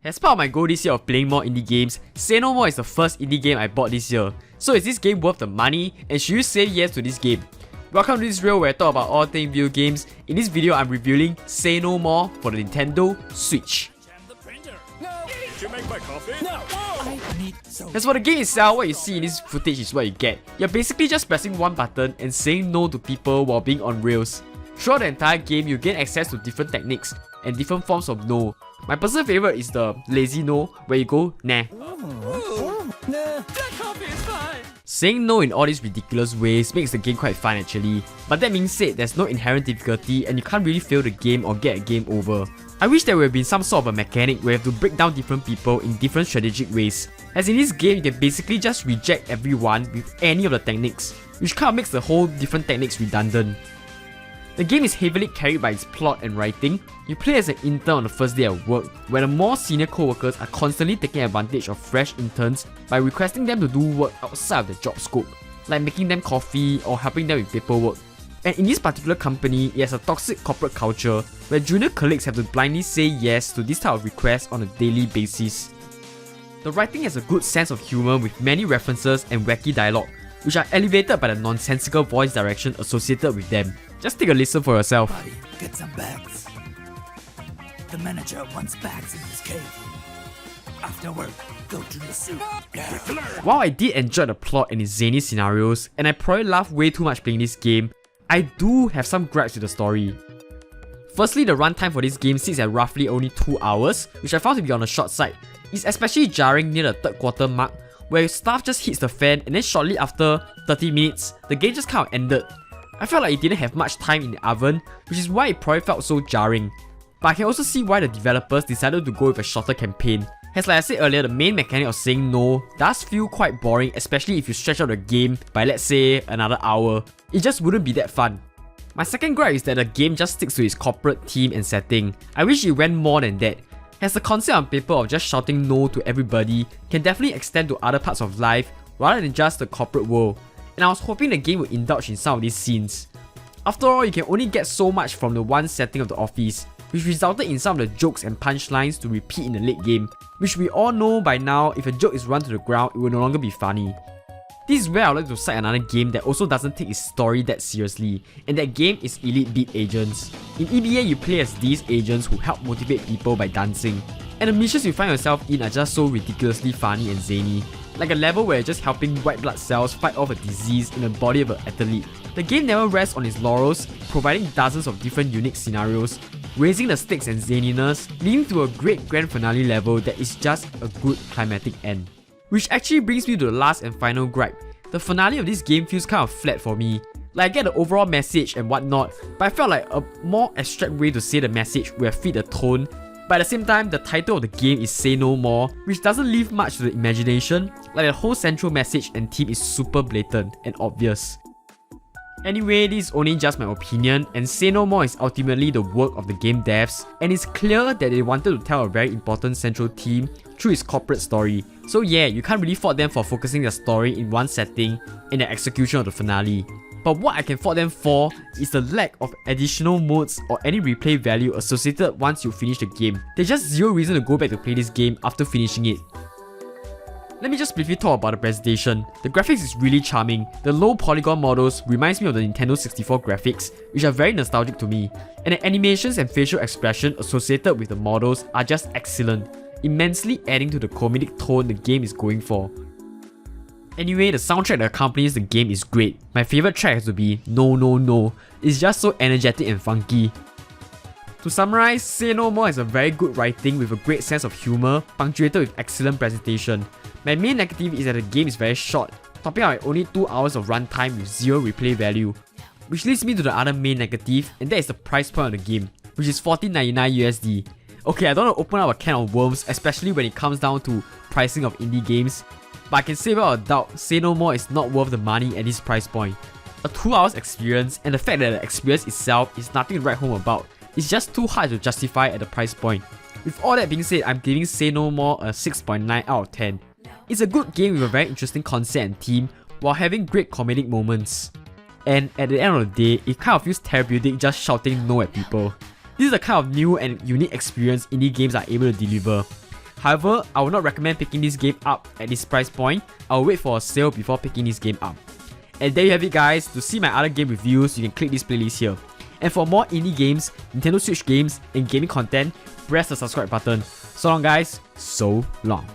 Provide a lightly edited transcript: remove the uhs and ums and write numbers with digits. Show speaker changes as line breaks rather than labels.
As part of my goal this year of playing more indie games, Say No More is the first indie game I bought this year. So is this game worth the money, and should you say yes to this game? Welcome to this reel where I talk about all things video games. In this video, I'm reviewing Say No More for the Nintendo Switch. As for the game itself, what you see in this footage is what you get. You're basically just pressing one button and saying no to people while being on rails. Throughout the entire game, you gain access to different techniques and different forms of no. My personal favorite is the lazy no, where you go nah. Saying no in all these ridiculous ways makes the game quite fun actually, but that being said, there's no inherent difficulty and you can't really fail the game or get a game over. I wish there would have been some sort of a mechanic where you have to break down different people in different strategic ways. As in this game, you can basically just reject everyone with any of the techniques, which kind of makes the whole different techniques redundant. The game is heavily carried by its plot and writing. You play as an intern on the first day of work, where the more senior co-workers are constantly taking advantage of fresh interns by requesting them to do work outside of their job scope, like making them coffee or helping them with paperwork. And in this particular company, it has a toxic corporate culture where junior colleagues have to blindly say yes to this type of requests on a daily basis. The writing has a good sense of humour with many references and wacky dialogue, which are elevated by the nonsensical voice direction associated with them. Just take a listen for yourself.
Buddy, get some bags. The manager wants bags in his cave. After work, go to the soup.
While I did enjoy the plot and its zany scenarios, and I probably laughed way too much playing this game, I do have some gripes with the story. Firstly, the runtime for this game sits at roughly only 2 hours, which I found to be on the short side. It's especially jarring near the third quarter mark, where stuff just hits the fan and then shortly after 30 minutes, the game just kind of ended. I felt like it didn't have much time in the oven, which is why it probably felt so jarring. But I can also see why the developers decided to go with a shorter campaign. As like I said earlier, the main mechanic of saying no does feel quite boring, especially if you stretch out the game by let's say another hour. It just wouldn't be that fun. My second gripe is that the game just sticks to its corporate theme and setting. I wish it went more than that, as the concept on paper of just shouting no to everybody can definitely extend to other parts of life rather than just the corporate world. And I was hoping the game would indulge in some of these scenes. After all, you can only get so much from the one setting of the office, which resulted in some of the jokes and punchlines to repeat in the late game, which we all know by now if a joke is run to the ground, it will no longer be funny. This is where I would like to cite another game that also doesn't take its story that seriously, and that game is Elite Beat Agents. In EBA, you play as these agents who help motivate people by dancing, and the missions you find yourself in are just so ridiculously funny and zany, like a level where you're just helping white blood cells fight off a disease in the body of an athlete. The game never rests on its laurels, providing dozens of different unique scenarios, raising the stakes and zaniness, leading to a great grand finale level that is just a good climatic end. Which actually brings me to the last and final gripe. The finale of this game feels kind of flat for me. Like I get the overall message and whatnot, but I felt like a more abstract way to say the message would have fit the tone. But at the same time, the title of the game is Say No More, which doesn't leave much to the imagination, like the whole central message and theme is super blatant and obvious. Anyway, this is only just my opinion, and Say No More is ultimately the work of the game devs, and it's clear that they wanted to tell a very important central theme through its corporate story. So yeah, you can't really fault them for focusing their story in one setting and the execution of the finale. But what I can fault them for is the lack of additional modes or any replay value associated once you finish the game. There's just zero reason to go back to play this game after finishing it. Let me just briefly talk about the presentation. The graphics is really charming. The low polygon models reminds me of the Nintendo 64 graphics, which are very nostalgic to me. And the animations and facial expression associated with the models are just excellent, immensely adding to the comedic tone the game is going for. Anyway, the soundtrack that accompanies the game is great. My favourite track has to be No No No. It's just so energetic and funky. To summarize, Say No More is a very good writing with a great sense of humour, punctuated with excellent presentation. My main negative is that the game is very short, topping out at only 2 hours of runtime with zero replay value. Which leads me to the other main negative, and that is the price point of the game, which is $14.99 USD. Okay, I don't want to open up a can of worms, especially when it comes down to pricing of indie games, but I can say without a doubt, Say No More is not worth the money at this price point. A 2 hours experience, and the fact that the experience itself is nothing to write home about, it's just too hard to justify at the price point. With all that being said, I'm giving Say No More a 6.9 out of 10. It's a good game with a very interesting concept and theme, while having great comedic moments. And at the end of the day, it kind of feels therapeutic just shouting no at people. This is the kind of new and unique experience indie games are able to deliver. However, I would not recommend picking this game up at this price point. I'll wait for a sale before picking this game up. And there you have it guys. To see my other game reviews, you can click this playlist here. And for more indie games, Nintendo Switch games, and gaming content, press the subscribe button. So long guys, so long.